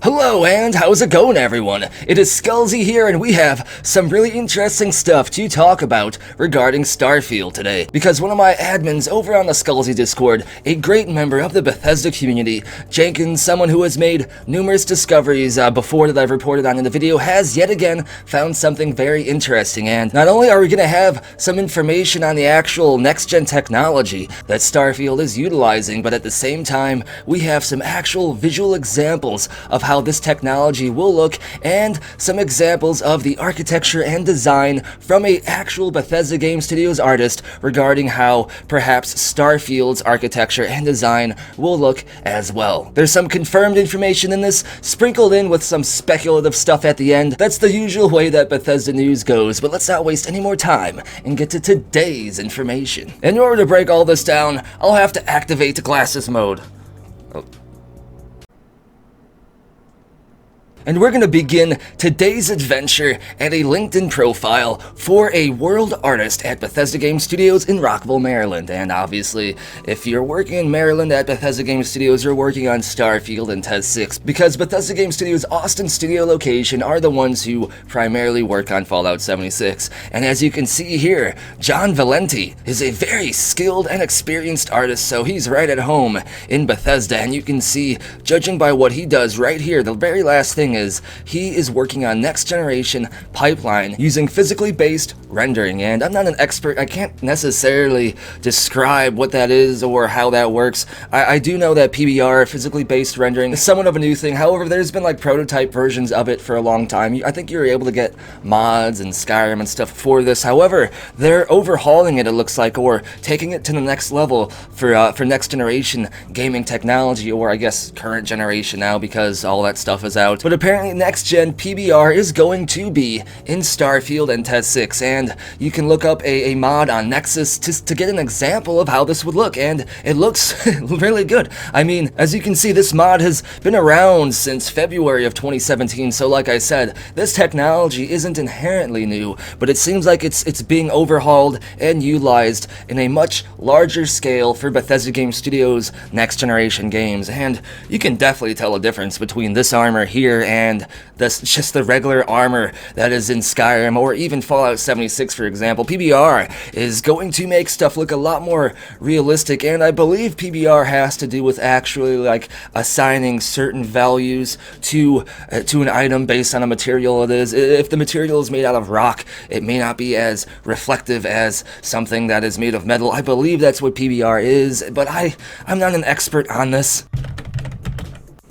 Hello, and how's it going, everyone? It is Skullzi here, and we have some really interesting stuff to talk about regarding Starfield today. Because one of my admins over on the Skullzi Discord, a great member of the Bethesda community, Jenkins, someone who has made numerous discoveries before that I've reported on in the video, has yet again found something very interesting. And not only are we going to have some information on the actual next-gen technology that Starfield is utilizing, but at the same time, we have some actual visual examples of how this technology will look, and some examples of the architecture and design from a actual Bethesda Game Studios artist regarding how perhaps Starfield's architecture and design will look as well. There's some confirmed information in this, sprinkled in with some speculative stuff at the end. That's the usual way that Bethesda news goes, but let's not waste any more time and get to today's information. In order to break all this down, I'll have to activate glasses mode. And we're going to begin today's adventure at a LinkedIn profile for a world artist at Bethesda Game Studios in Rockville, Maryland. And obviously, if you're working in Maryland at Bethesda Game Studios, you're working on Starfield and Tez 6, because Bethesda Game Studios' Austin studio location are the ones who primarily work on Fallout 76. And as you can see here, John Valenti is a very skilled and experienced artist, so he's right at home in Bethesda. And you can see, judging by what he does right here, the very last thing is he is working on next generation pipeline using physically based rendering. And I'm not an expert, I can't necessarily describe what that is or how that works. I do know that PBR, physically based rendering, is somewhat of a new thing. However, there's been like prototype versions of it for a long time. I think you're able to get mods and Skyrim and stuff for this. However, they're overhauling it, it looks like, or taking it to the next level for next generation gaming technology, or I guess current generation now, because all that stuff is out. But apparently next-gen PBR is going to be in Starfield and Tez 6, and you can look up a mod on Nexus to get an example of how this would look, and it looks really good. I mean, as you can see, this mod has been around since February of 2017, so like I said, this technology isn't inherently new, but it seems like it's being overhauled and utilized in a much larger scale for Bethesda Game Studios' next-generation games, and you can definitely tell a difference between this armor here and that's just the regular armor that is in Skyrim or even Fallout 76, for example. PBR is going to make stuff look a lot more realistic, and I believe PBR has to do with actually like assigning certain values to an item based on a material it is. If the material is made out of rock, it may not be as reflective as something that is made of metal. I believe that's what PBR is, but I'm not an expert on this.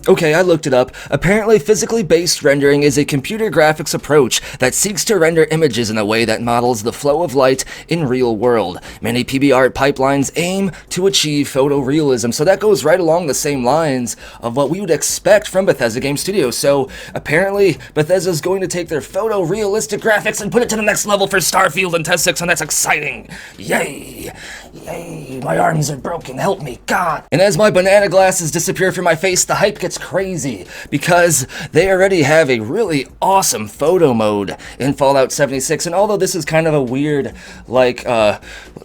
Okay, I looked it up. Apparently, physically based rendering is a computer graphics approach that seeks to render images in a way that models the flow of light in real world. Many PBR pipelines aim to achieve photorealism, so that goes right along the same lines of what we would expect from Bethesda Game Studios. So apparently, Bethesda is going to take their photorealistic graphics and put it to the next level for Starfield and Tez 6, and that's exciting. Yay! Yay! My arms are broken. Help me, God! And as my banana glasses disappear from my face, the hype gets crazy, because they already have a really awesome photo mode in Fallout 76, and although this is kind of a weird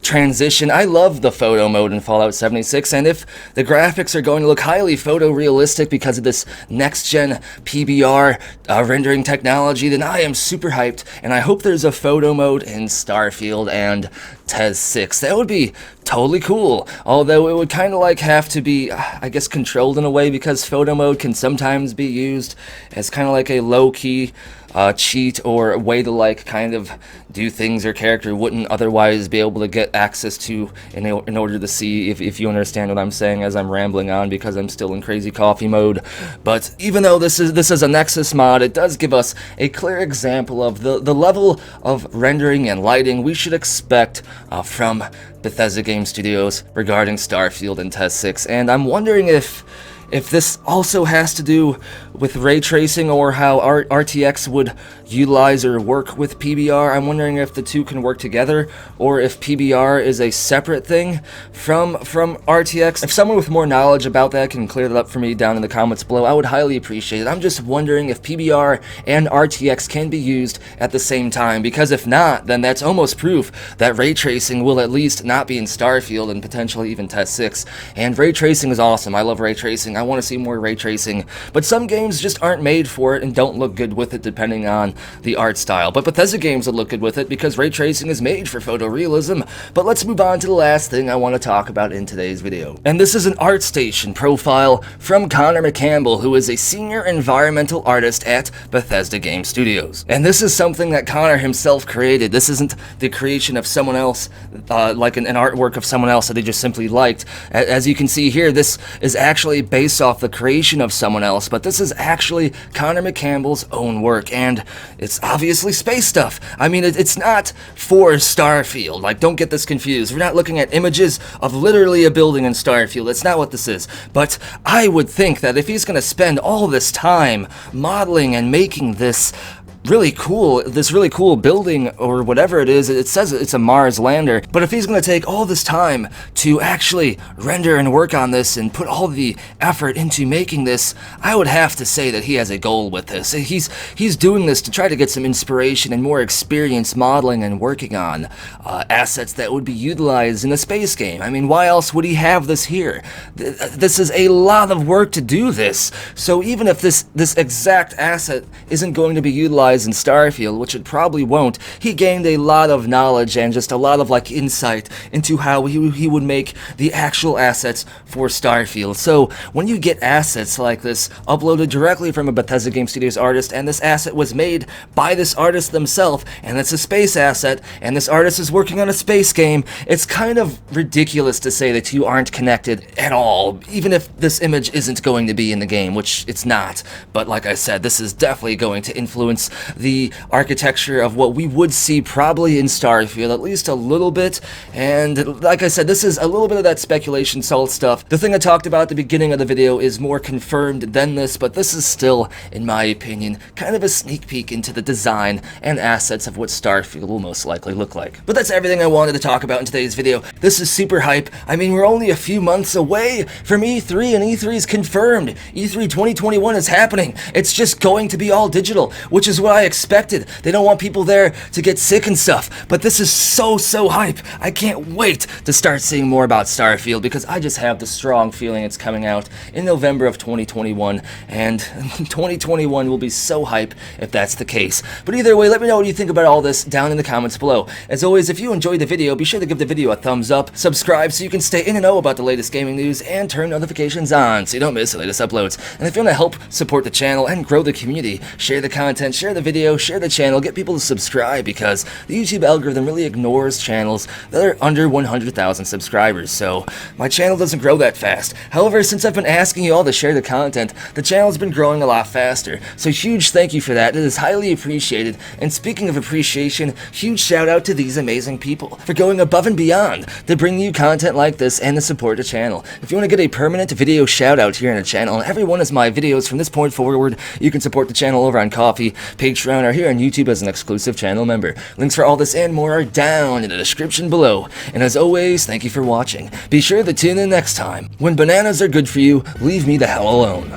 transition, I love the photo mode in Fallout 76, and if the graphics are going to look highly photorealistic because of this next-gen PBR rendering technology, then I am super hyped, and I hope there's a photo mode in Starfield and Tez 6. That would be totally cool, although it would kind of like have to be, I guess, controlled in a way, because photo mode can sometimes be used as kind of like a low-key cheat or a way to like kind of do things your character wouldn't otherwise be able to get access to in order to see, if you understand what I'm saying as I'm rambling on, because I'm still in crazy coffee mode. But even though this is a Nexus mod, it does give us a clear example of the level of rendering and lighting we should expect from Bethesda Game Studios regarding Starfield and Tez 6, and I'm wondering if this also has to do with ray tracing, or how RTX would utilize or work with PBR. I'm wondering if the two can work together, or if PBR is a separate thing from RTX. If someone with more knowledge about that can clear that up for me down in the comments below, I would highly appreciate it. I'm just wondering if PBR and RTX can be used at the same time, because if not, then that's almost proof that ray tracing will at least not be in Starfield and potentially even Test 6. And ray tracing is awesome. I love ray tracing. I want to see more ray tracing, but some games just aren't made for it and don't look good with it depending on the art style. But Bethesda games would look good with it because ray tracing is made for photorealism. But let's move on to the last thing I want to talk about in today's video. And this is an ArtStation profile from Connor McCampbell, who is a senior environmental artist at Bethesda Game Studios. And this is something that Connor himself created. This isn't the creation of someone else, like an artwork of someone else that they just simply liked. As you can see here, this is actually based off the creation of someone else, but this is actually Connor McCampbell's own work, and it's obviously space stuff. I mean, it's not for Starfield. Like, don't get this confused. We're not looking at images of literally a building in Starfield. That's not what this is. But I would think that if he's going to spend all this time modeling and making this really cool building or whatever it is, it says it's a Mars lander, but if he's going to take all this time to actually render and work on this and put all the effort into making this, I would have to say that he has a goal with this. He's doing this to try to get some inspiration and more experience modeling and working on assets that would be utilized in a space game. I mean, why else would he have this here? This is a lot of work to do this, so even if this exact asset isn't going to be utilized in Starfield, which it probably won't, he gained a lot of knowledge and just a lot of like insight into how he would make the actual assets for Starfield. So when you get assets like this uploaded directly from a Bethesda Game Studios artist, and this asset was made by this artist themselves, and it's a space asset, and this artist is working on a space game, it's kind of ridiculous to say that you aren't connected at all, even if this image isn't going to be in the game, which it's not. But like I said, this is definitely going to influence the architecture of what we would see probably in Starfield, at least a little bit. And like I said, this is a little bit of that speculation salt stuff. The thing I talked about at the beginning of the video is more confirmed than this, but this is still, in my opinion, kind of a sneak peek into the design and assets of what Starfield will most likely look like. But that's everything I wanted to talk about in today's video. This is super hype. I mean, we're only a few months away from E3, and E3 is confirmed. E3 2021 is happening. It's just going to be all digital, which is what I expected. They don't want people there to get sick and stuff, but this is so hype. I can't wait to start seeing more about Starfield, because I just have the strong feeling it's coming out in November of 2021, and 2021 will be so hype if that's the case. But either way, let me know what you think about all this down in the comments below. As always, if you enjoyed the video, be sure to give the video a thumbs up, subscribe so you can stay in and know about the latest gaming news, and turn notifications on so you don't miss the latest uploads. And if you want to help support the channel and grow the community, share the content, share the video, share the channel, get people to subscribe, because the YouTube algorithm really ignores channels that are under 100,000 subscribers, so my channel doesn't grow that fast. However, since I've been asking you all to share the content, the channel's been growing a lot faster, so huge thank you for that. It is highly appreciated. And speaking of appreciation, huge shout out to these amazing people for going above and beyond to bring you content like this and to support the channel. If you want to get a permanent video shout out here in the channel, and every one of my videos from this point forward, you can support the channel over on Ko-fi, Patreon, or here on YouTube as an exclusive channel member. Links for all this and more are down in the description below. And as always, thank you for watching. Be sure to tune in next time. When bananas are good for you, leave me the hell alone.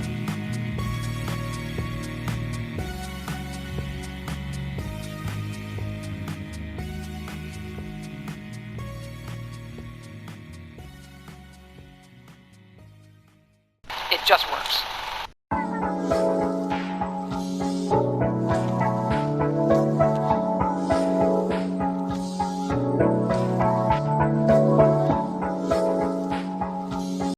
It just works.